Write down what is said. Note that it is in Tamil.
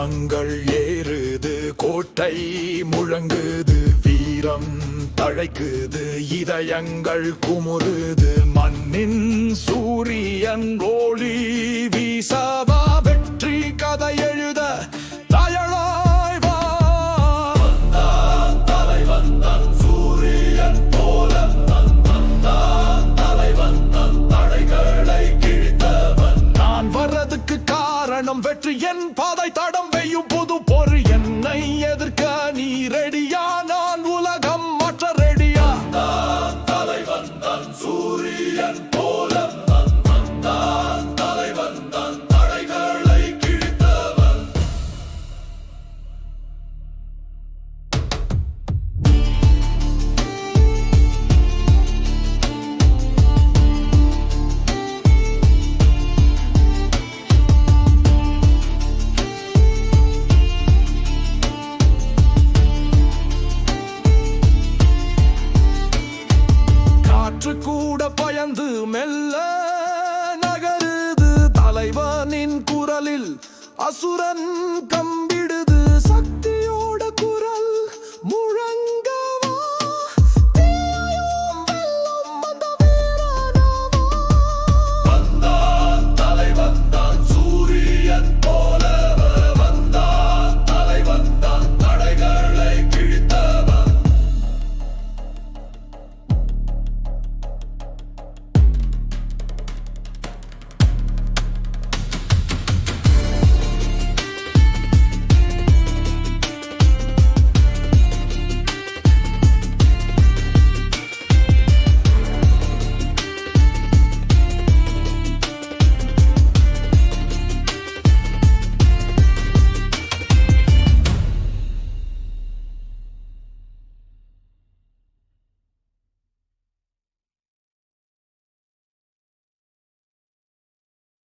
தெய்வங்கள் ஏறுது, கோட்டை முழங்குது, வீரம் தழைக்குது, இதயங்கள் குமுறுது. மண்ணின் சூரியன் ஒளி வீசவா, வெற்றி கதை எழுத தயாராய் வா. வந்தான் தலைவன் தன் சூரியன் போல, வந்தான் தலைவன் தன் தடைகளை கிழித்தவன். நான் வர்றதுக்கு காரணம் வெற்றி, என் பாதை தடம் வெய்யும் புது பொறு. என்னை எதிர்க்க நீ ரெடியா, நான் உலகம் மாற்ற ரெடியா. தலைவன் தன் சூரியன் போல, வந்தான் தலைவன் தன் தடைகளை கிழித்தவன். காற்று கூட பயந்து மெல்ல நகருது, தலைவனின் குரலில் அசுரன் கம்பிடுது. சக்தி